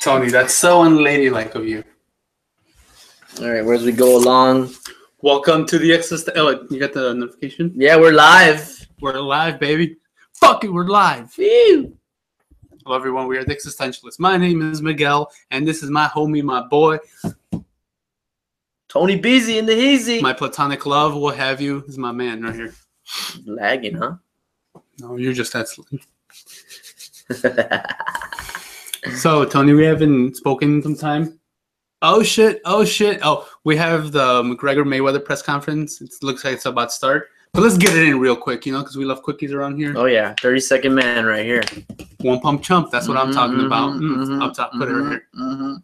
Tony, that's so unladylike of you. All right, whereas we go along. Welcome to the you got the notification? Yeah, we're live. We're live, baby. Fuck it, we're live. Woo. Hello, everyone. We are the Existentialists. My name is Miguel, and this is my homie, my boy. Tony Beezy in the Heezy. My platonic love, what have you. This is my man right here. Lagging, huh? No, you're just excellent. So, Tony, we haven't spoken in some time. Oh, shit. Oh, we have the McGregor-Mayweather press conference. It looks like it's about to start. But let's get it in real quick, because we love quickies around here. Oh, yeah. 30-second man right here. One pump chump. That's what I'm talking about. Up top. Put it right here.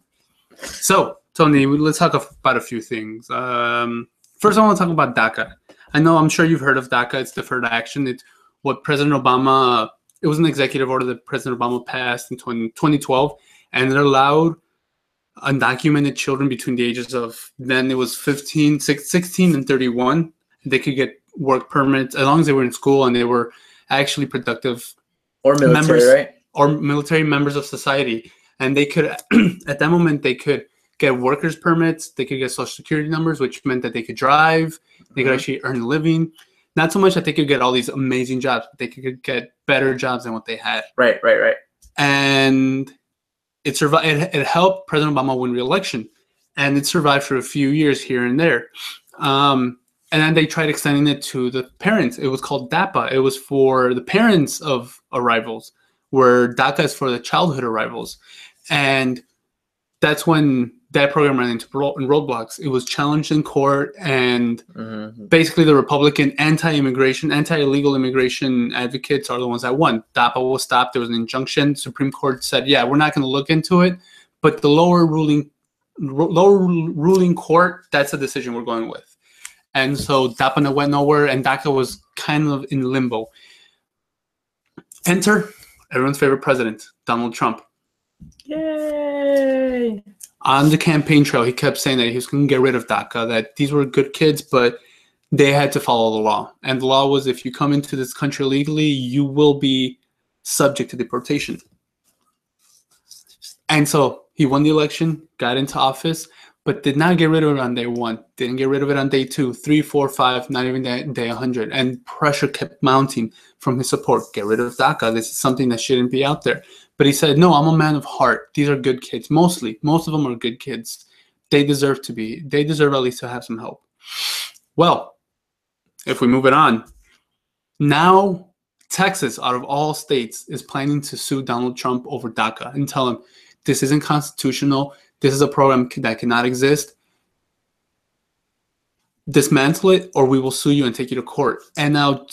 So, Tony, let's talk about a few things. First, I want to talk about DACA. I'm sure you've heard of DACA. It's deferred action. It's what President Obama... It was an executive order that President Obama passed in 2012, and it allowed undocumented children between the ages of, then it was 16 and 31. They could get work permits as long as they were in school and they were actually productive or military, members, right? Or military members of society. And they could, at that moment, they could get workers permits. They could get social security numbers, which meant that they could drive. They could actually earn a living. Not so much that they could get all these amazing jobs, but they could get better jobs than what they had. Right. And it survived. It helped President Obama win re-election, and it survived for a few years here and there. And then they tried extending it to the parents. It was called DAPA. It was for the parents of arrivals, where DACA is for the childhood arrivals. And that's when that program ran into roadblocks. It was challenged in court, and basically the Republican anti-illegal immigration advocates are the ones that won. DAPA was stopped. There was an injunction. Supreme Court said, yeah, we're not going to look into it. But the lower ruling court, that's the decision we're going with. And so DAPA went nowhere, and DACA was kind of in limbo. Enter everyone's favorite president, Donald Trump. Yay! On the campaign trail, he kept saying that he was going to get rid of DACA, that these were good kids, but they had to follow the law. And the law was, if you come into this country illegally, you will be subject to deportation. And so he won the election, got into office, but did not get rid of it on day one. Didn't get rid of it on day 2, 3, 4, 5, not even day 100. And pressure kept mounting from his support. Get rid of DACA. This is something that shouldn't be out there. But he said, no, I'm a man of heart. These are good kids. Most of them are good kids. They deserve at least to have some help. Well, if we move it on, now Texas, out of all states, is planning to sue Donald Trump over DACA and tell him, this isn't constitutional. This is a program that cannot exist. Dismantle it, or we will sue you and take you to court. And now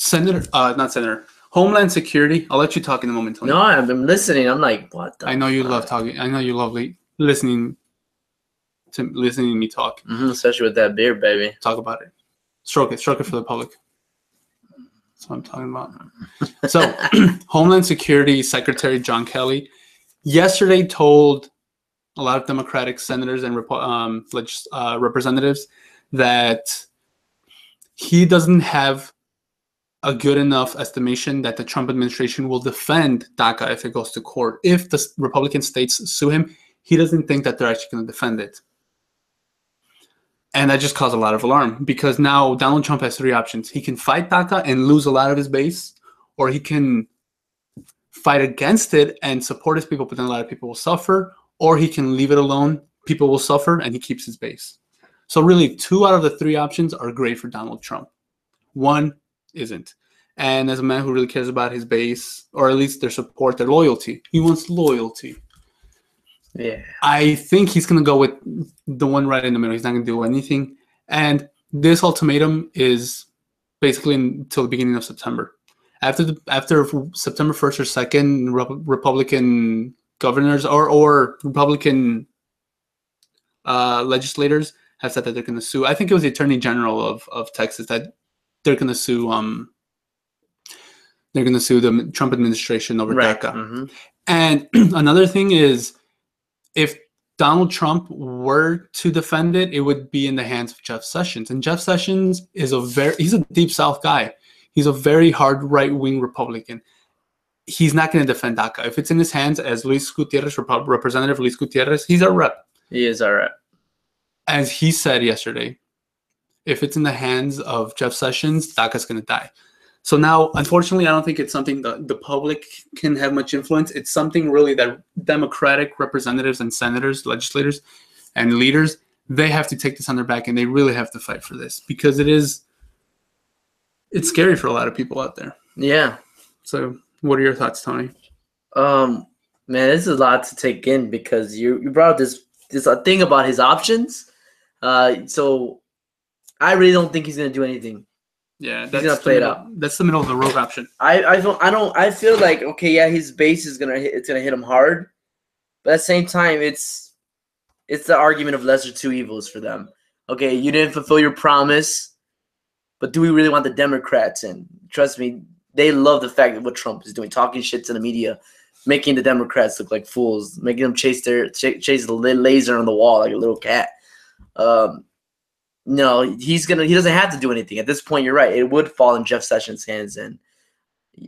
Homeland Security. I'll let you talk in a moment, Tony. No, I've been listening. I'm like, what the I know you love talking. I know you love listening to me talk. Especially with that beer, baby. Talk about it. Stroke it for the public. That's what I'm talking about. So, Homeland Security Secretary John Kelly yesterday told a lot of Democratic senators and representatives that he doesn't have a good enough estimation that the Trump administration will defend DACA if it goes to court. If the Republican states sue him, he doesn't think that they're actually going to defend it. And that just caused a lot of alarm, because now Donald Trump has 3 options. He can fight DACA and lose a lot of his base, or he can fight against it and support his people, but then a lot of people will suffer, or he can leave it alone, people will suffer, and he keeps his base. So really, 2 out of the 3 options are great for Donald Trump. 1 isn't. And as a man who really cares about his base, or at least their support, their loyalty, he wants loyalty. Yeah. I think he's going to go with the one right in the middle. He's not going to do anything. And this ultimatum is basically until the beginning of September. After September 1st or 2nd, Republican governors or Republican legislators have said that they're going to sue. I think it was the Attorney General of Texas that they're going to sue. They're going to sue the Trump administration over DACA. And another thing is, if Donald Trump were to defend it, it would be in the hands of Jeff Sessions. And Jeff Sessions is he's a deep South guy. He's a very hard right-wing Republican. he's not going to defend DACA. If it's in his hands as Luis Gutierrez, Representative Luis Gutierrez, he's our rep. He is our rep. As he said yesterday, if it's in the hands of Jeff Sessions, DACA's going to die. So now, unfortunately, I don't think it's something that the public can have much influence. It's something really that Democratic representatives and senators, legislators, and leaders, they have to take this on their back, and they really have to fight for this because it's scary for a lot of people out there. Yeah. So what are your thoughts, Tony? Man, this is a lot to take in because you brought up this thing about his options. So I really don't think he's going to do anything. Yeah, he's gonna play it out. That's the middle of the road option. I feel like, okay, yeah, his base is gonna hit him hard, but at the same time, it's the argument of lesser two evils for them. Okay, you didn't fulfill your promise, but do we really want the Democrats in? Trust me, they love the fact that what Trump is doing, talking shit to the media, making the Democrats look like fools, making them chase the laser on the wall like a little cat. No, he doesn't have to do anything. At this point, you're right. It would fall in Jeff Sessions' hands, and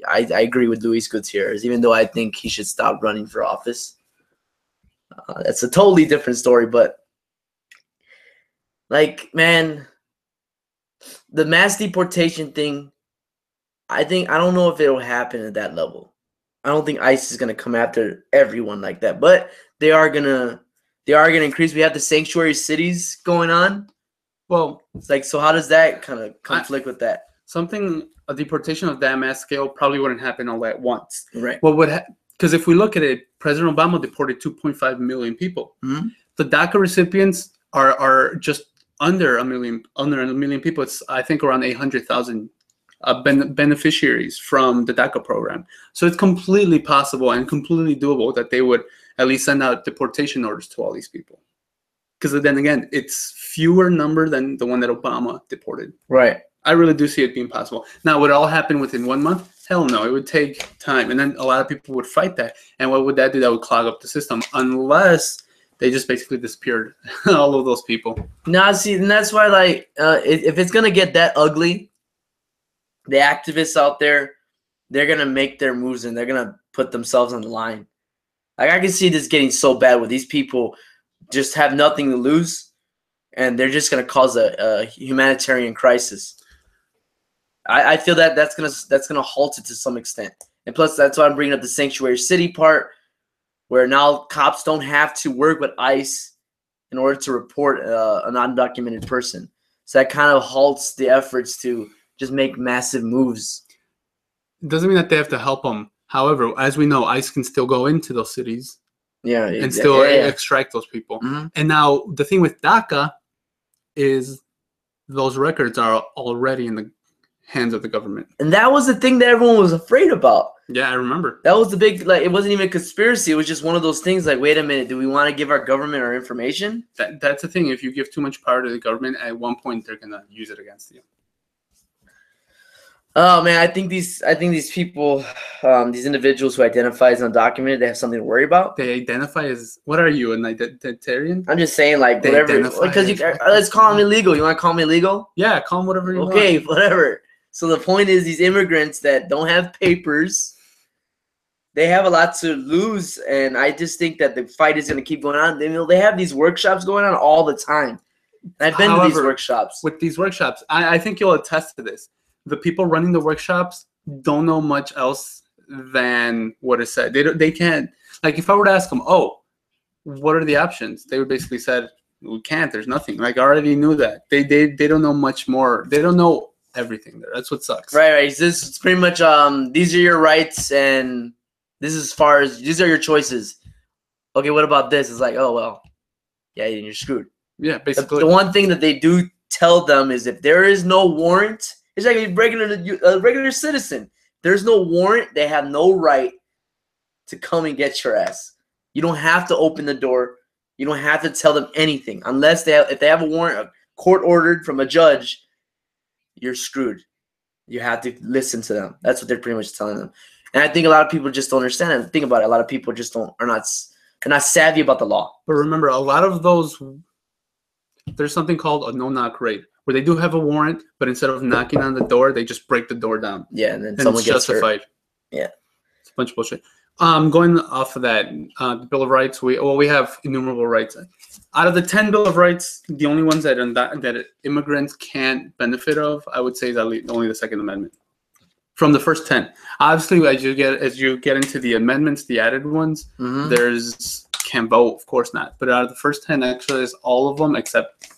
I agree with Luis Gutierrez, even though I think he should stop running for office. That's a totally different story, but like, man, the mass deportation thing, I don't know if it'll happen at that level. I don't think ICE is gonna come after everyone like that, but they are gonna increase. We have the sanctuary cities going on. Well, it's like, so how does that kind of conflict with that? A deportation of that mass scale probably wouldn't happen all at once. Right. Because if we look at it, President Obama deported 2.5 million people. Mm-hmm. The DACA recipients are just under a million people. It's, I think, around 800,000 beneficiaries from the DACA program. So it's completely possible and completely doable that they would at least send out deportation orders to all these people. Because then again, it's fewer number than the one that Obama deported. Right. I really do see it being possible. Now, would it all happen within 1 month? Hell no. It would take time. And then a lot of people would fight that. And what would that do? That would clog up the system unless they just basically disappeared, all of those people. Now, see, and that's why, like, if it's going to get that ugly, the activists out there, they're going to make their moves and they're going to put themselves on the line. Like, I can see this getting so bad where these people just have nothing to lose, and they're just going to cause a humanitarian crisis. I feel that that's gonna halt it to some extent, and plus that's why I'm bringing up the sanctuary city part, where now cops don't have to work with ICE in order to report an undocumented person. So that kind of halts the efforts to just make massive moves. It doesn't mean that they have to help them. However, as we know, ICE can still go into those cities. Yeah, and still extract those people. Mm-hmm. And now the thing with DACA is those records are already in the hands of the government. And that was the thing that everyone was afraid about. Yeah, I remember. That was the big, like, it wasn't even a conspiracy. It was just one of those things like, wait a minute, do we want to give our government our information? That's the thing. If you give too much power to the government, at one point they're going to use it against you. Oh man, I think these people, these individuals who identify as undocumented, they have something to worry about. They identify as, what are you, an identitarian? I'm just saying, like, whatever. Because let's call them illegal. You want to call me illegal? Yeah, call them whatever you want. Okay, whatever. So the point is, these immigrants that don't have papers, they have a lot to lose, and I just think that the fight is going to keep going on. They have these workshops going on all the time. And I've been to these workshops. With these workshops, I think you'll attest to this. The people running the workshops don't know much else than what is said. They can't, like, if I were to ask them, oh, what are the options? They would basically said, we can't. There's nothing. Like, I already knew that. They don't know much more. They don't know everything there. That's what sucks. Right. This is pretty much these are your rights, and this is as far as these are your choices. Okay, what about this? It's like, oh well, yeah, you're screwed. Yeah, basically. The one thing that they do tell them is if there is no warrant. It's like a regular citizen. There's no warrant. They have no right to come and get your ass. You don't have to open the door. You don't have to tell them anything. Unless if they have a warrant, court ordered from a judge, you're screwed. You have to listen to them. That's what they're pretty much telling them. And I think a lot of people just don't understand it. Think about it. A lot of people just are not savvy about the law. But remember, a lot of those, there's something called a no-knock raid, where they do have a warrant, but instead of knocking on the door, they just break the door down. Yeah, and then someone gets justified. Hurt. Yeah. bunch of bullshit. Going off of that, the Bill of Rights, we have innumerable rights. Out of the 10 Bill of Rights, the only ones that immigrants can't benefit of, I would say, is only the Second Amendment. From the first 10, obviously, as you get into the amendments, the added ones, there's can't vote, of course not. But out of the first 10, actually, there's all of them except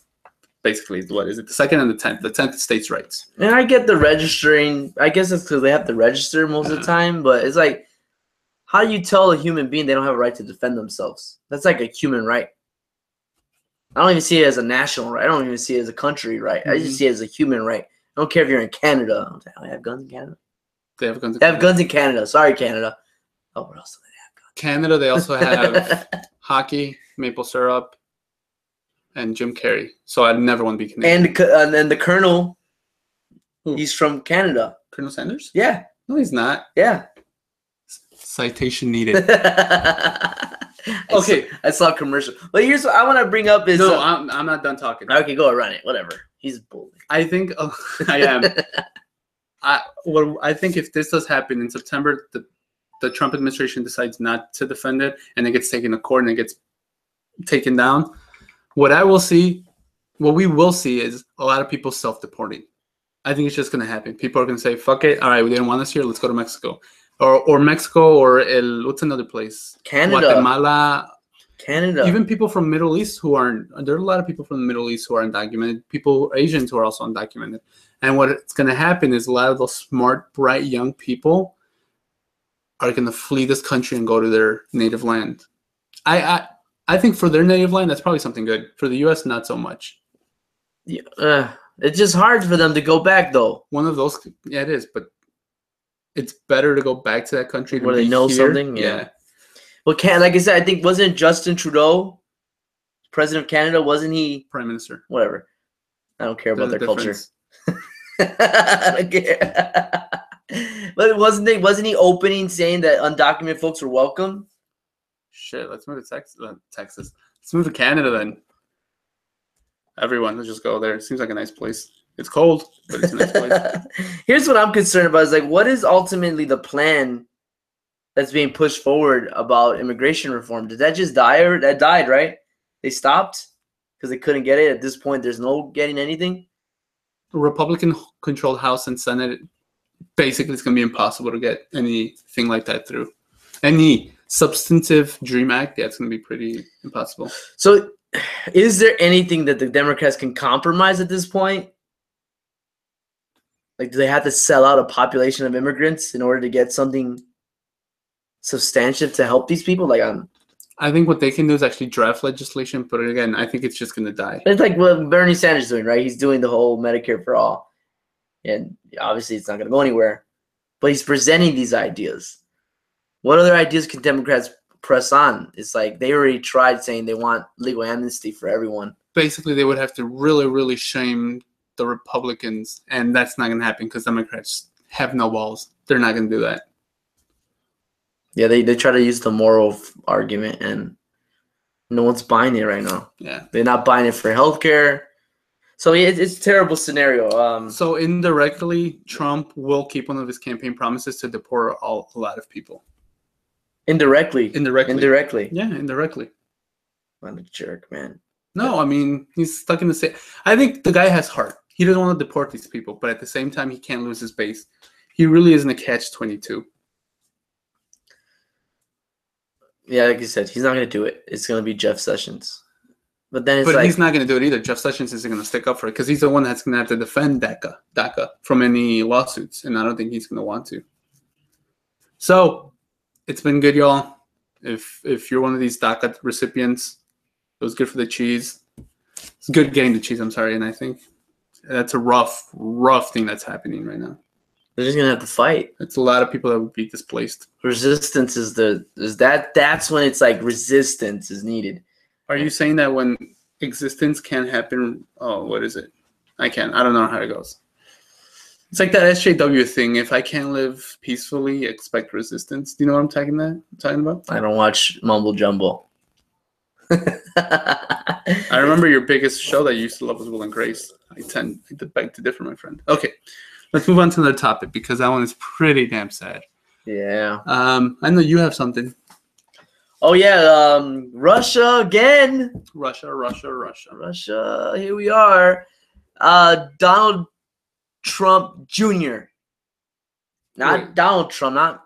basically what is it? The second and the 10th. The 10th states' rights. And I get the registering. I guess it's because they have to register most of the time. But it's like, how do you tell a human being they don't have a right to defend themselves? That's like a human right. I don't even see it as a national right. I don't even see it as a country right. I just see it as a human right. I don't care if you're in Canada. I have guns in Canada. They have guns. They have guns in Canada. Sorry, Canada. Oh, what else do they have? Guns? Canada. They also have hockey, maple syrup, and Jim Carrey. So I'd never want to be Canadian. And then the Colonel. Who? He's from Canada. Colonel Sanders? Yeah. No, he's not. Yeah. Citation needed. Okay, I saw a commercial. But here's what I want to bring up is no, I'm not done talking. Okay, go run it. Whatever. He's bullying. I think I am. I think if this does happen in September, the Trump administration decides not to defend it, and it gets taken to court and it gets taken down. What we will see is a lot of people self-deporting. I think it's just going to happen. People are going to say, "Fuck it, all right, we didn't want us here. Let's go to Mexico." Or Mexico, or what's another place? Canada. Guatemala. Canada. Even people from Middle East there are a lot of people from the Middle East who are undocumented. Asians who are also undocumented. And what's going to happen is a lot of those smart, bright, young people are going to flee this country and go to their native land. I think for their native land, that's probably something good. For the U.S., not so much. Yeah, it's just hard for them to go back, though. One of those, yeah, it is, but it's better to go back to that country where they know something. Yeah. Well, like I said, I think wasn't Justin Trudeau, president of Canada? Wasn't he prime minister? Whatever. I don't care about their culture. I don't care. But wasn't he opening saying that undocumented folks were welcome? Shit, let's move to Texas. Let's move to Canada then. Everyone, let's just go there. It seems like a nice place. It's cold, but it's a nice place. Here's what I'm concerned about: is like, what is ultimately the plan that's being pushed forward about immigration reform? Did that just die, or that died? Right? They stopped because they couldn't get it. At this point, there's no getting anything. Republican-controlled House and Senate. Basically, it's going to be impossible to get anything like that through. Any substantive DREAM Act, yeah, it's going to be pretty impossible. So, is there anything that the Democrats can compromise at this point? Like, do they have to sell out a population of immigrants in order to get something substantive to help these people? I think what they can do is actually draft legislation, but again, I think it's just going to die. It's like what Bernie Sanders is doing, right? He's doing the whole Medicare for all. And obviously it's not going to go anywhere. But he's presenting these ideas. What other ideas can Democrats press on? It's like they already tried saying they want legal amnesty for everyone. Basically, they would have to really, really shame the Republicans, and that's not going to happen because Democrats have no balls. They're not going to do that. Yeah, they try to use the moral argument, and no one's buying it right now. Yeah, they're not buying it for healthcare. So it's a terrible scenario. So indirectly, Trump will keep one of his campaign promises to deport a lot of people. Indirectly. Yeah, indirectly. What a jerk, man. No, I mean, he's stuck in the same. I think the guy has heart. He doesn't want to deport these people, but at the same time, he can't lose his base. He really isn't a catch-22. Yeah, like you said, he's not going to do it. It's going to be Jeff Sessions. But he's not going to do it either. Jeff Sessions isn't going to stick up for it because he's the one that's going to have to defend DACA from any lawsuits, and I don't think he's going to want to. So, it's been good, y'all. If you're one of these DACA recipients, it was good for the cheese. It's good getting the cheese, I'm sorry, and I think that's a rough thing that's happening right now. They're just gonna have to fight. It's a lot of people that would be displaced. Resistance that's when it's like resistance is needed. Are you saying that when existence can't happen? Oh, what is it? I don't know how it goes. It's like that SJW thing. If I can't live peacefully, expect resistance. Do you know what I'm talking about? I don't watch Mumble Jumble. I remember your biggest show that you used to love was Will and Grace. I beg to differ, my friend. Okay, let's move on to another topic because that one is pretty damn sad. Yeah. I know you have something. Oh yeah. Russia again. Russia. Russia. Here we are. Donald Trump Jr. Not Wait. Donald Trump, not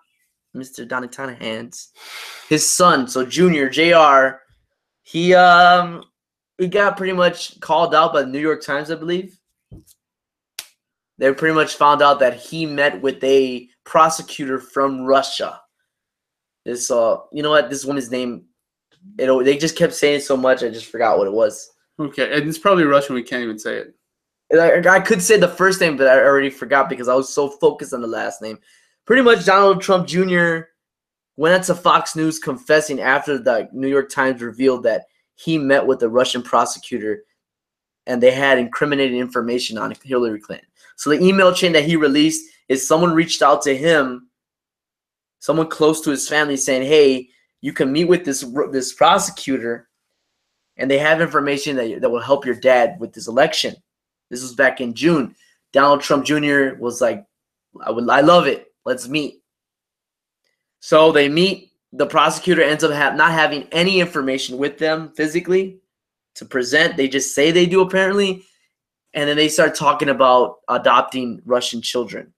Mr. Donny Hands. His son, so Junior, JR, he got pretty much called out by the New York Times, I believe. They pretty much found out that he met with a prosecutor from Russia. This you know what? This woman's name, they just kept saying it so much I just forgot what it was. Okay, and it's probably Russian. We can't even say it. I could say the first name, but I already forgot because I was so focused on the last name. Pretty much Donald Trump Jr. went out to Fox News confessing after the New York Times revealed that he met with a Russian prosecutor and they had incriminating information on Hillary Clinton. So the email chain that he released is someone reached out to him, someone close to his family, saying, hey, you can meet with this prosecutor and they have information that will help your dad with this election. This was back in June. Donald Trump Jr. was like, I love it. Let's meet. So they meet. The prosecutor ends up not having any information with them physically to present. They just say they do, apparently. And then they start talking about adopting Russian children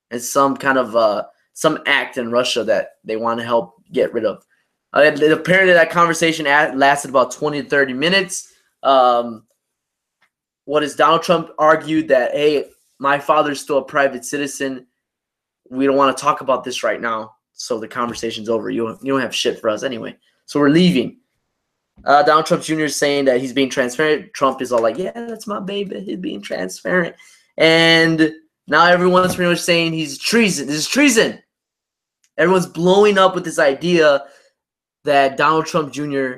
and some kind of some act in Russia that they want to help get rid of. Apparently that conversation lasted about 20 to 30 minutes. What is Donald Trump argued that, hey, my father's still a private citizen. We don't want to talk about this right now. So the conversation's over. You don't have shit for us anyway. So we're leaving. Donald Trump Jr. is saying that he's being transparent. Trump is all like, yeah, that's my baby. He's being transparent. And now everyone's pretty much saying he's treason. This is treason. Everyone's blowing up with this idea that Donald Trump Jr.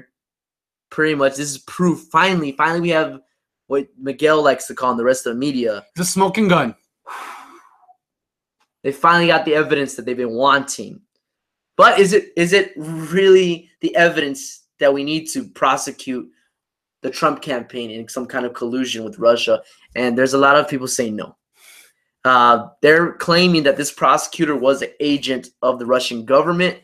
pretty much, this is proof. Finally we have what Miguel likes to call in the rest of the media, the smoking gun. They finally got the evidence that they've been wanting. But is it really the evidence that we need to prosecute the Trump campaign in some kind of collusion with Russia? And there's a lot of people saying no. They're claiming that this prosecutor was an agent of the Russian government.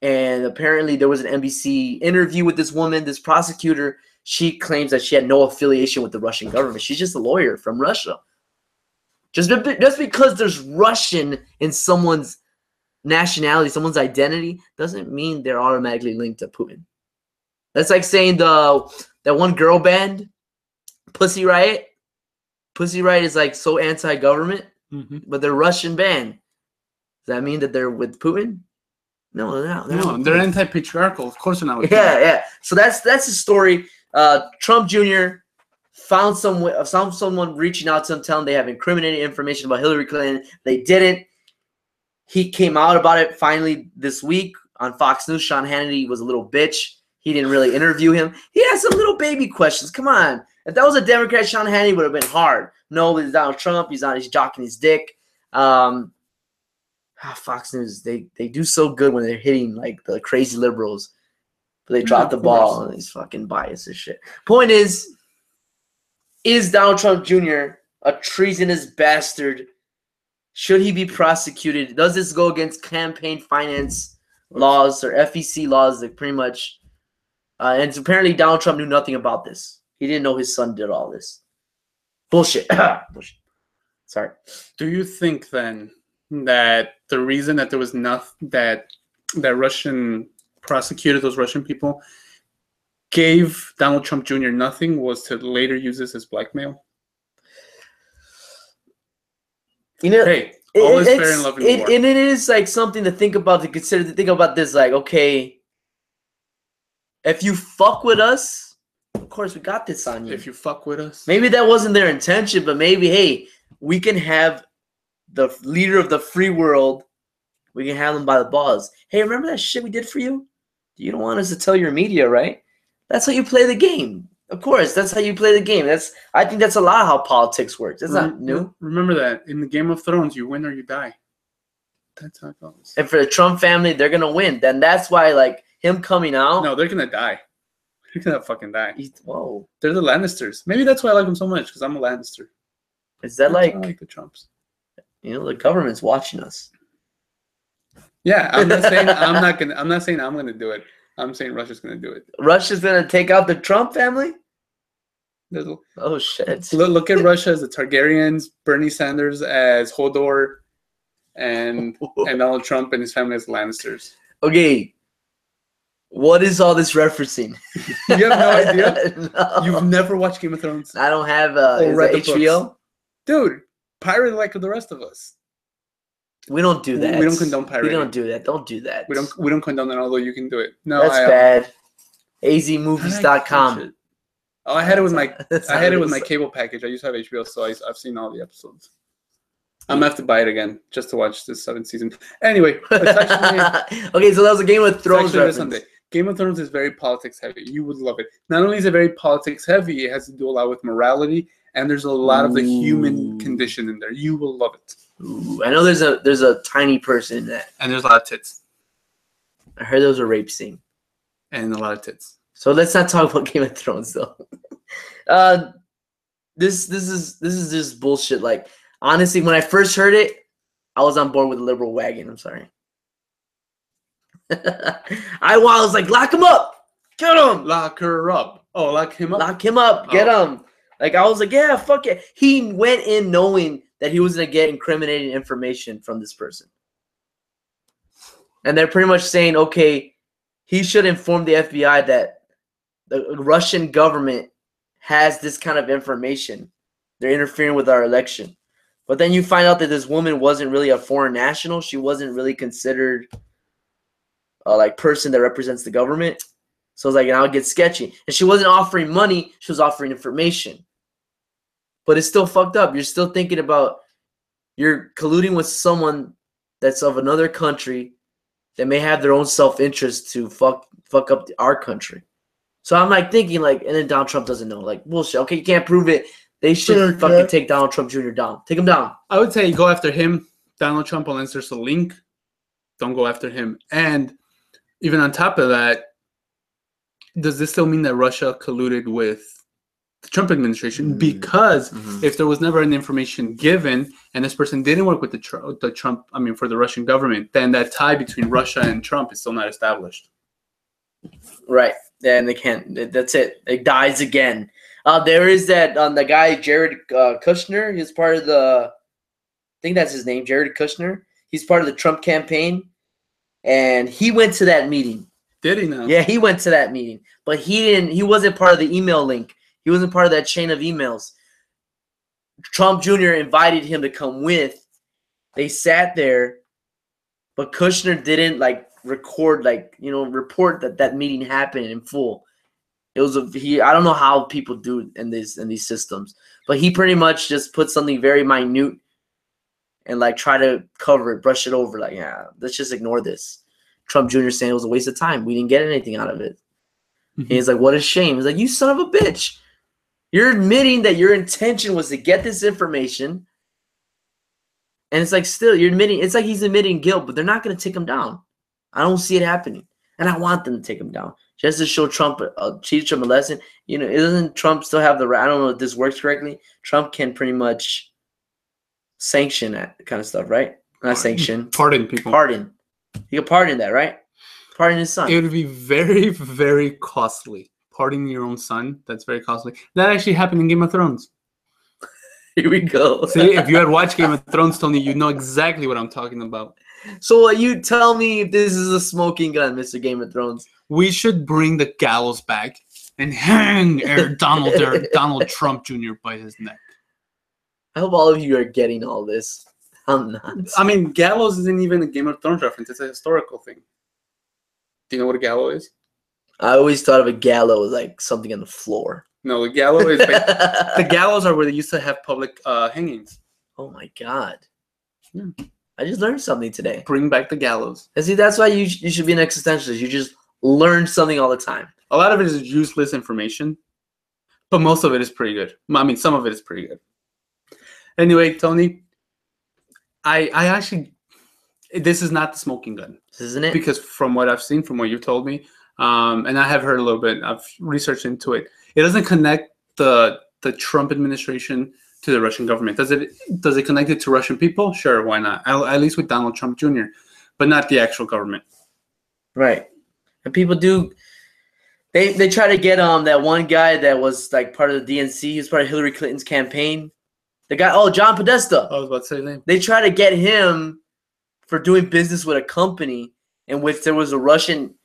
And apparently there was an NBC interview with this woman, this prosecutor. She claims that she had no affiliation with the Russian government. She's just a lawyer from Russia. Just because there's Russian in someone's nationality, someone's identity, doesn't mean they're automatically linked to Putin. That's like saying that one girl band, Pussy Riot. Pussy Riot is like so anti-government, but they're Russian band. Does that mean that they're with Putin? No, they're not. They're anti-patriarchal. Of course they're not with Putin. Yeah. So that's the story. Trump Jr. found someone reaching out to him, telling they have incriminating information about Hillary Clinton. They didn't. He came out about it finally this week on Fox News. Sean Hannity was a little bitch. He didn't really interview him. He had some little baby questions. Come on. If that was a Democrat, Sean Hannity would have been hard. No, it's Donald Trump. He's jocking his dick. Fox News, they do so good when they're hitting like the crazy liberals. But they drop the ball and he's fucking biased as shit. Point is Donald Trump Jr. a treasonous bastard? Should he be prosecuted? Does this go against campaign finance laws or FEC laws that pretty much and apparently Donald Trump knew nothing about this. He didn't know his son did all this. Bullshit. Bullshit. Sorry. Do you think then that the reason that there was that Russian prosecutor, those Russian people, gave Donald Trump Jr. nothing was to later use this as blackmail? You know, hey, all is fair in love and war. And it is like something to think about, to think about this. Like, okay, if you fuck with us, of course we got this on you. If you fuck with us, maybe that wasn't their intention, but maybe, hey, we can have the leader of the free world. We can have him by the balls. Hey, remember that shit we did for you? You don't want us to tell your media, right? That's how you play the game. Of course, that's how you play the game. I think that's a lot of how politics works. It's not new. Remember that in the Game of Thrones, you win or you die. That's how it goes. And for the Trump family, they're gonna win. Then that's why, like, him coming out. No, they're gonna die. They're gonna fucking die. Whoa. They're the Lannisters. Maybe that's why I like them so much, because I'm a Lannister. Is that like I like the Trumps? You know, the government's watching us. Yeah, I'm not saying I'm gonna do it. I'm saying Russia's gonna do it. Russia's gonna take out the Trump family? There's Oh shit! Look at Russia as the Targaryens, Bernie Sanders as Hodor, and Donald Trump and his family as Lannisters. Okay, what is all this referencing? You have no idea? No. You've never watched Game of Thrones? I don't have Or is read it the HBO? books. Dude, pirate like the rest of us. We don't do that. We don't condone pirating. We don't do that. Don't do that. We don't condone it, although you can do it. No, that's bad. azmovies.com. Oh, I had it with my cable package. I used to have HBO, so I've seen all the episodes. I'm gonna have to buy it again just to watch this 7th season. Anyway, okay, so that was a Game of Thrones reference. Game of Thrones is very politics heavy. You would love it. Not only is it very politics heavy, it has to do a lot with morality, and there's a lot of the human condition in there. You will love it. Ooh, I know there's a tiny person in that, and there's a lot of tits. I heard there was a rape scene, and a lot of tits. So let's not talk about Game of Thrones though. This is just bullshit. Like honestly, when I first heard it, I was on board with the liberal wagon. I'm sorry. I was like, lock him up, get him, lock her up. Oh, lock him up, lock him up, get him. Like I was like, yeah, fuck it. He went in knowing that he was gonna get incriminating information from this person, and they're pretty much saying, okay, he should inform the FBI that the Russian government has this kind of information. They're interfering with our election. But then you find out that this woman wasn't really a foreign national. She wasn't really considered a like person that represents the government. So it's like now it gets sketchy. And she wasn't offering money. She was offering information. But it's still fucked up. You're still thinking about you're colluding with someone that's of another country that may have their own self-interest to fuck up our country. So I'm like thinking like, and then Donald Trump doesn't know. Like, bullshit. Okay, you can't prove it. They should fucking take Donald Trump Jr. down. Take him down. I would say go after him, Donald Trump, unless there's a link. Don't go after him. And even on top of that, does this still mean that Russia colluded with the Trump administration? Because if there was never an information given and this person didn't work with the Trump, for the Russian government, then that tie between Russia and Trump is still not established. Right. And they can't. That's it. It dies again. There is that the guy Jared Kushner. He's part of the. I think that's his name, Jared Kushner. He's part of the Trump campaign, and he went to that meeting. Did he now? Yeah, he went to that meeting, but he didn't. He wasn't part of the email link. He wasn't part of that chain of emails. Trump Jr. invited him to come with. They sat there, but Kushner didn't record report that meeting happened in full. It was I don't know how people do it in these systems, but he pretty much just put something very minute and try to cover it, brush it over, let's just ignore this. Trump Jr. saying it was a waste of time. We didn't get anything out of it. He's like, what a shame. He's like, you son of a bitch. You're admitting that your intention was to get this information. And it's like still you're admitting, it's like he's admitting guilt, but they're not going to take him down. I don't see it happening. And I want them to take him down. Just to show Trump, teach Trump a lesson. Doesn't Trump still have the right? I don't know if this works correctly. Trump can pretty much sanction that kind of stuff, right? Not sanction. Pardon people. Pardon. He can pardon that, right? Pardon his son. It would be very, very costly. Pardoning your own son, that's very costly. That actually happened in Game of Thrones. Here we go. See, if you had watched Game of Thrones, Tony, you know exactly what I'm talking about. So you tell me if this is a smoking gun, Mr. Game of Thrones. We should bring the gallows back and hang Donald Trump Jr. by his neck. I hope all of you are getting all this. I'm not. Gallows isn't even a Game of Thrones reference. It's a historical thing. Do you know what a gallows is? I always thought of a gallows like something on the floor. No, the gallows is the gallows are where they used to have public hangings. Oh my god! Yeah. I just learned something today. Bring back the gallows. And see, that's why you should be an existentialist. You just learn something all the time. A lot of it is useless information, but most of it is pretty good. Some of it is pretty good. Anyway, Tony, I actually, this is not the smoking gun. Isn't it? Because from what I've seen, from what you've told me, and I have heard a little bit, I've researched into it. It doesn't connect the Trump administration to the Russian government. Does it connect it to Russian people? Sure, why not? At least with Donald Trump Jr. but not the actual government. Right. And people do. They try to get that one guy that was like part of the DNC. He was part of Hillary Clinton's campaign. The guy, John Podesta. I was about to say his name. They try to get him for doing business with a company in which there was a Russian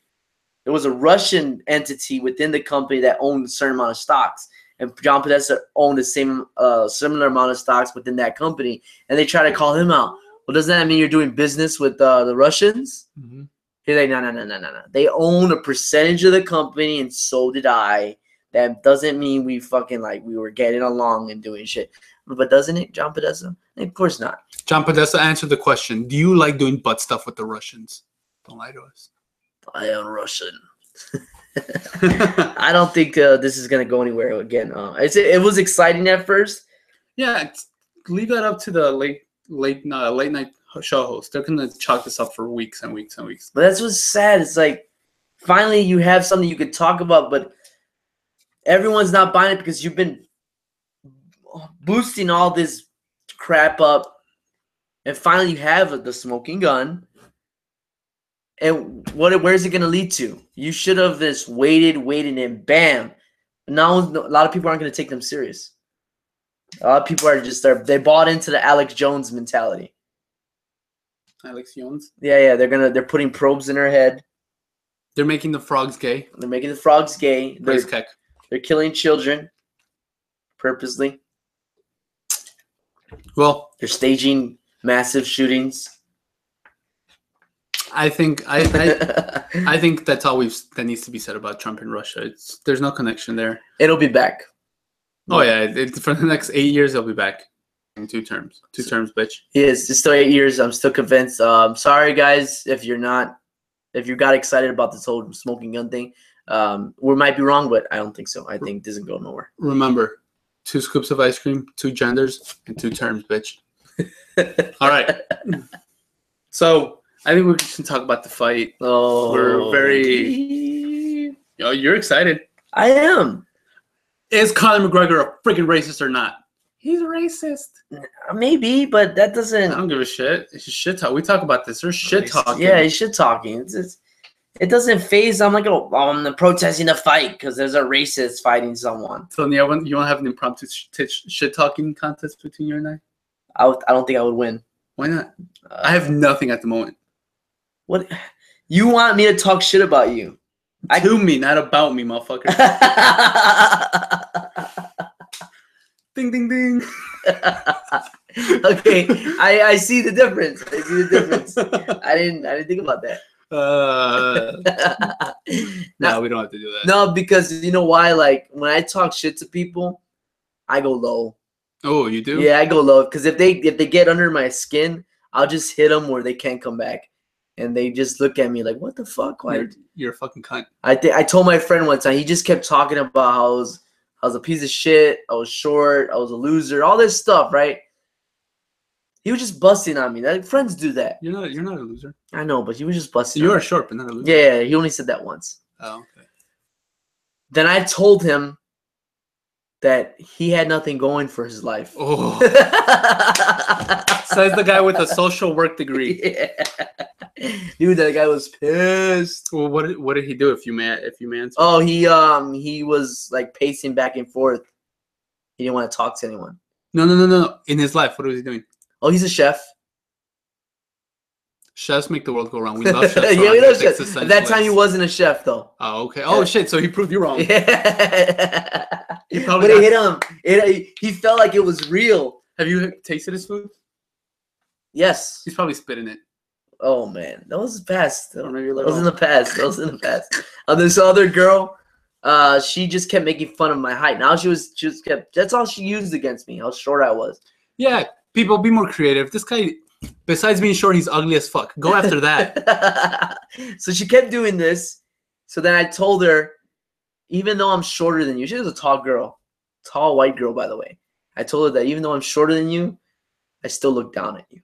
entity within the company that owned a certain amount of stocks. And John Podesta owned the same similar amount of stocks within that company. And they try to call him out. Well, doesn't that mean you're doing business with the Russians? Mm-hmm. He's like, no. They own a percentage of the company, and so did I. That doesn't mean we fucking we were getting along and doing shit. But doesn't it, John Podesta? Of course not. John Podesta answered the question. Do you like doing butt stuff with the Russians? Don't lie to us. I am Russian. I don't think this is going to go anywhere again. It was exciting at first. Yeah, leave that up to the late night show host. They're going to chalk this up for weeks and weeks and weeks. But that's what's sad. It's like, finally you have something you could talk about, but everyone's not buying it because you've been boosting all this crap up. And finally you have the smoking gun. And where's it going to lead to? You should have just waited, and bam. Now a lot of people aren't going to take them serious. A lot of people are they bought into the Alex Jones mentality. Alex Jones? Yeah, they're putting probes in her head. They're making the frogs gay. They're killing children purposely. Well, they're staging massive shootings. I think I think that's all that needs to be said about Trump and Russia. There's no connection there. It'll be back. Oh yeah, for the next 8 years, he'll be back in 2 terms. 2 terms, bitch. He is. It's still 8 years. I'm still convinced. Sorry guys, if you got excited about this whole smoking gun thing. We might be wrong, but I don't think so. I think it doesn't go nowhere. Remember, 2 scoops of ice cream, 2 genders, and 2 terms, bitch. All right. So I think we can talk about the fight. Oh, we're very. You're excited. I am. Is Conor McGregor a freaking racist or not? He's a racist. Maybe, but that doesn't. I don't give a shit. It's just shit talk. We talk about this. There's shit talking. Yeah, he's shit talking. It doesn't phase. I'm like, I'm protesting the fight because there's a racist fighting someone. So you want to have an impromptu shit talking contest between you and I? I don't think I would win. Why not? I have nothing at the moment. What? You want me to talk shit about you? To me, not about me, motherfucker. Ding, ding, ding. Okay, I see the difference. I didn't think about that. No, we don't have to do that. No, because you know why? Like when I talk shit to people, I go low. Oh, you do? Yeah, I go low because if they get under my skin, I'll just hit them where they can't come back, and they just look at me like, "What the fuck?" Why? You're a fucking cunt. I told my friend one time. He just kept talking about how I was a piece of shit. I was short. I was a loser. All this stuff, right? He was just busting on me. Like, friends do that. You're not a loser. I know, but he was just busting. You are short, but not a loser. Yeah, he only said that once. Oh, okay. Then I told him that he had nothing going for his life. Oh. Says the guy with a social work degree. Yeah. Dude, that guy was pissed. Well, what did he do if you man? Oh, he was like pacing back and forth. He didn't want to talk to anyone. No. In his life, what was he doing? Oh, he's a chef. Chefs make the world go round. We love chefs. Yeah, we love chefs. At that time, he wasn't a chef, though. Oh, okay. Oh, shit. So he proved you wrong. Yeah. But it hit him. He felt like it was real. Have you tasted his food? Yes. He's probably spitting it. Oh, man. That was past. Or maybe that was in the past. This other girl, she just kept making fun of my height. Now she just kept. That's all she used against me, how short I was. Yeah. People, be more creative. This guy, besides being short, he's ugly as fuck. Go after that. So she kept doing this. So then I told her, even though I'm shorter than you, she was a tall girl. Tall white girl, by the way. I told her that even though I'm shorter than you, I still look down at you.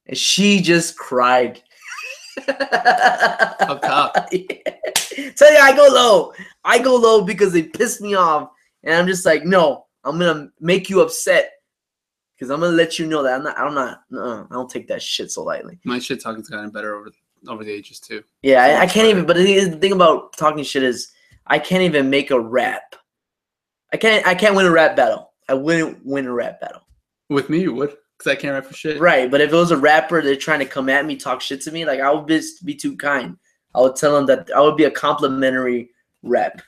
And she just cried. Up top. Yeah. Tell you, I go low. I go low because they piss me off. And I'm just like, no, I'm going to make you upset. because I'm gonna let you know that I don't take that shit so lightly. My shit talking's gotten better over the ages too. Yeah, I can't even. But the thing about talking shit is I can't even make a rap. I can't win a rap battle. I wouldn't win a rap battle. With me, you would, because I can't rap for shit. Right, but if it was a rapper, they're trying to come at me, talk shit to me, like I would be too kind. I would tell them that I would be a complimentary rapper.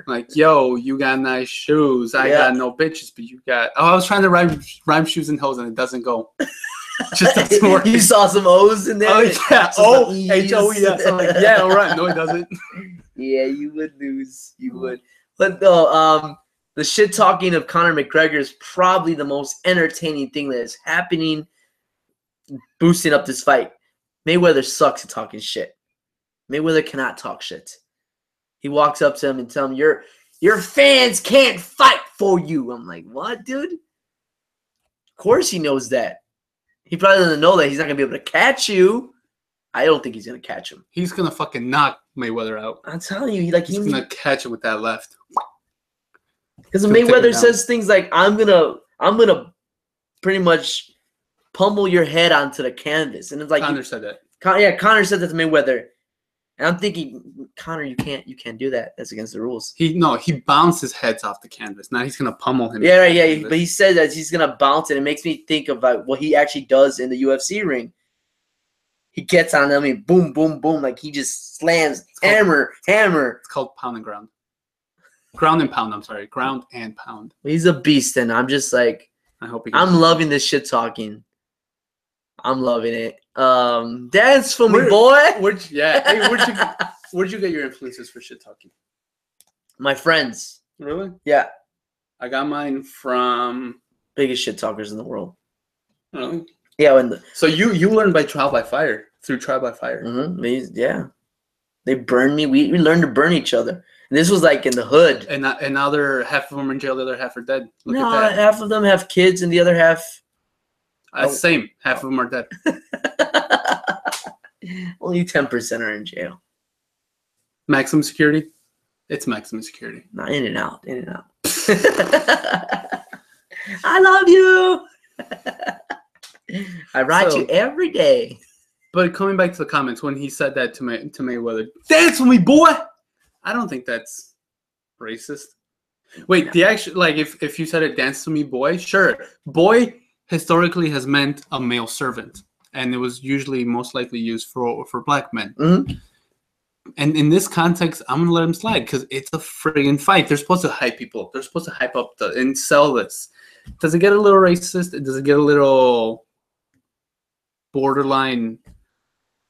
Like, yo, you got nice shoes. I got no bitches, but you got. Oh, I was trying to rhyme shoes and hoes, and it doesn't go. Just doesn't work. You saw some O's in there. Oh yeah, H-O-E-S. I'm like, yeah, all right. No, it doesn't. Yeah, you would lose. You would. But no, the shit talking of Conor McGregor is probably the most entertaining thing that is happening, boosting up this fight. Mayweather sucks at talking shit. Mayweather cannot talk shit. He walks up to him and tells him, your fans can't fight for you. I'm like, what, dude? Of course he knows that. He probably doesn't know that he's not going to be able to catch you. I don't think he's going to catch him. He's going to fucking knock Mayweather out. I'm telling you. He's going to catch him with that left. Because Mayweather says things like, I'm gonna pretty much pummel your head onto the canvas. And it's like Conor said that. Conor said that to Mayweather. And I'm thinking, Conor, you can't do that. That's against the rules. He bounces heads off the canvas. Now he's gonna pummel him. Yeah, right, yeah. But he said that he's gonna bounce it. It makes me think of like what he actually does in the UFC ring. He gets on them and boom, boom, boom, like he just slams hammer. It's called pound and ground. Ground and pound. I'm sorry, ground and pound. He's a beast, and I'm just like, I hope I'm loving this shit talking. I'm loving it. Dance for me, boy. Where'd you get your influences for shit talking? My friends. Really? Yeah. I got mine from biggest shit talkers in the world. Really? Yeah. So you learned by trial by fire, through trial by fire. Mm-hmm. Yeah. They burned me. We learned to burn each other. And this was like in the hood. And now they're half of them are in jail, the other half are dead. Look no, at that. Half of them have kids, and the other half. Same. Half of them are dead. Only 10% are in jail. Maximum security? It's maximum security. No, in and out. I love you. I write you every day. But coming back to the comments, when he said that to Mayweather, dance with me, boy. I don't think that's racist. Wait, the actual if you said it, dance to me, boy, sure. Boy historically has meant a male servant, and it was usually most likely used for black men. Mm-hmm. And in this context, I'm gonna let him slide because it's a friggin' fight. They're supposed to hype people. They're supposed to hype up and sell this. Does it get a little racist? Does it get a little borderline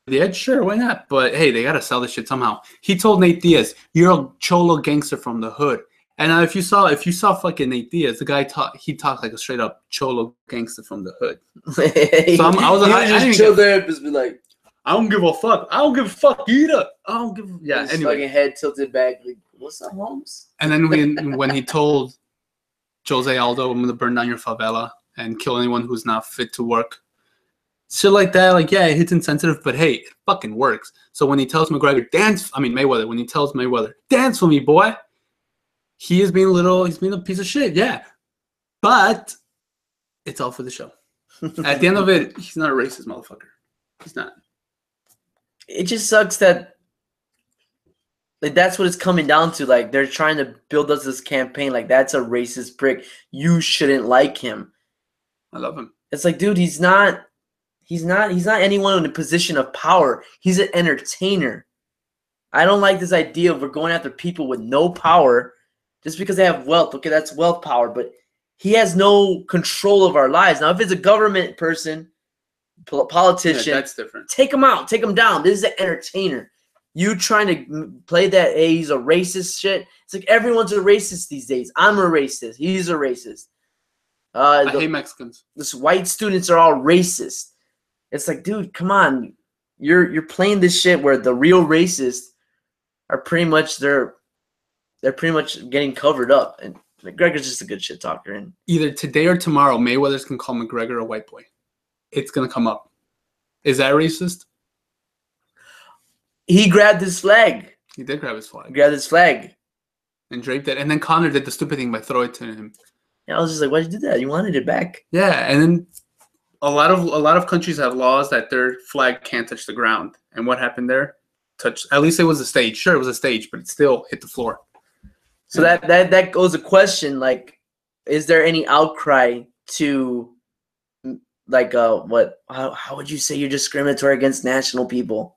the edge? Sure, why not? But hey, they gotta sell this shit somehow. He told Nate Diaz, "You're a cholo gangster from the hood." And now if you saw fucking Nate Diaz, the guy talked like a straight up cholo gangster from the hood. So I just chill there and just be like, I don't give a fuck. I don't give a fuck either. I don't give. Yeah. Anyway, fucking head tilted back. Like, what's up, Holmes? And then when he told Jose Aldo, "I'm gonna burn down your favela and kill anyone who's not fit to work," shit like that. Like, yeah, it hits insensitive, but hey, it fucking works. So when he tells Mayweather, when he tells Mayweather, "Dance for me, boy," he is being he's being a piece of shit. Yeah, but it's all for the show. At the end of it, he's not a racist motherfucker. He's not. It just sucks that that's what it's coming down to. Like, they're trying to build us this campaign. Like, that's a racist prick. You shouldn't like him. I love him. It's like, dude, he's not anyone in a position of power. He's an entertainer. I don't like this idea of we're going after people with no power just because they have wealth. Okay, that's wealth power, but he has no control of our lives. Now, if it's a government person, politician, that's different. Take him out, take him down. This is an entertainer. You trying to play that, hey, he's a racist shit. It's like everyone's a racist these days. I'm a racist. He's a racist. I hate Mexicans. This white students are all racist. It's like, dude, come on. You're playing this shit where the real racists are pretty much they're pretty much getting covered up. And McGregor's just a good shit talker. And either today or tomorrow, Mayweather's gonna call McGregor a white boy. It's gonna come up. Is that racist? He grabbed his flag. He did grab his flag. He grabbed his flag. And draped it. And then Conor did the stupid thing by throwing it to him. I was just like, why'd you do that? You wanted it back. Yeah, and then a lot of countries have laws that their flag can't touch the ground. And what happened there? At least it was a stage. Sure, it was a stage, but it still hit the floor. So that goes a question, like, is there any outcry to, like, what? How would you say you're discriminatory against national people?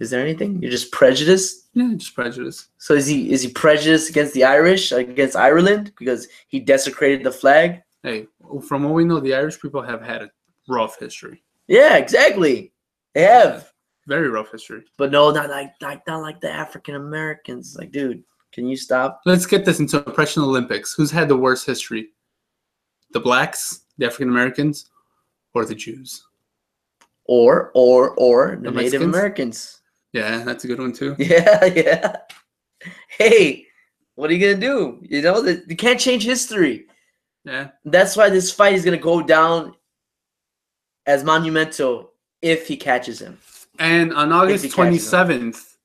Is there anything? You're just prejudiced? Yeah, just prejudice. So is he prejudiced against the Irish, against Ireland, because he desecrated the flag? Hey, from what we know, the Irish people have had a rough history. Yeah, exactly. They have. Very rough history. But no, not like the African Americans. Like, dude, can you stop? Let's get this into Oppression Olympics. Who's had the worst history? The blacks, the African Americans, or the Jews? Or the Native Mexicans? Americans. Yeah, that's a good one too. Yeah. Hey, what are you gonna do? You know that you can't change history. Yeah. That's why this fight is gonna go down as monumental if he catches him. And on August 27th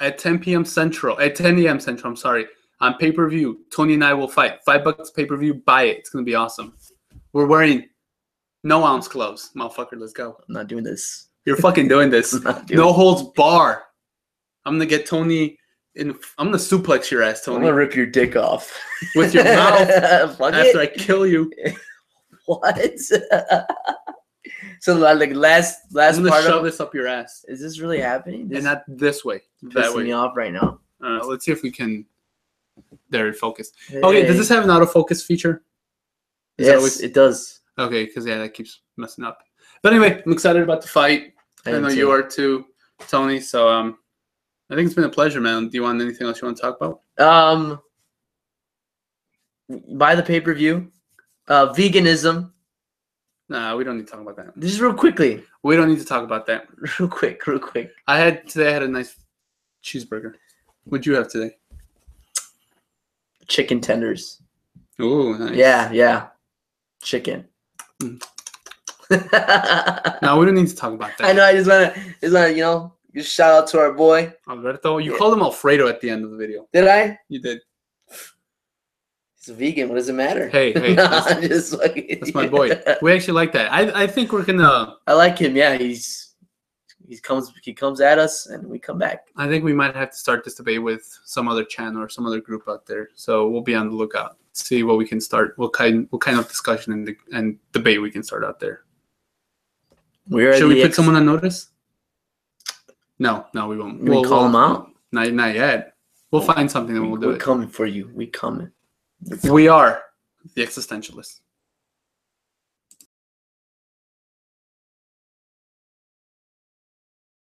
at 10 a.m. Central, I'm sorry, on pay-per-view, Tony and I will fight. $5 pay-per-view, buy it. It's gonna be awesome. We're wearing no ounce gloves, motherfucker. Let's go. I'm not doing this. You're fucking doing this. No holds bar. I'm gonna get Tony in. I'm gonna suplex your ass, Tony. I'm gonna rip your dick off with your mouth after I kill you. What? So like last I'm gonna part shove this up your ass. Is this really happening? And not this way. That way. Me off right now. Let's see if we can. There, focus. Okay, does this have an autofocus feature? Yes, it does. Okay, because that keeps messing up. But anyway, I'm excited about the fight. I know you are too, Tony. So I think it's been a pleasure, man. Do you want anything else you want to talk about? Buy the pay-per-view. Veganism. Nah, we don't need to talk about that. Just real quickly. We don't need to talk about that. Real quick. I had a nice cheeseburger. What'd you have today? Chicken tenders. Oh, nice. Yeah. Chicken. No, we don't need to talk about that. I know. I just wanna, just shout out to our boy Alberto. You called him Alfredo at the end of the video. Did I? You did. He's a vegan. What does it matter? Hey, that's my boy. We actually like that. I think we're gonna. I like him. Yeah, he comes at us and we come back. I think we might have to start this debate with some other channel or some other group out there. So we'll be on the lookout. See what we can start. What kind of discussion and debate we can start out there. Should we put someone on notice? No, we won't. We'll call them out? Not yet. We'll find something and we'll do it. We're coming for you. We coming. We are the existentialists.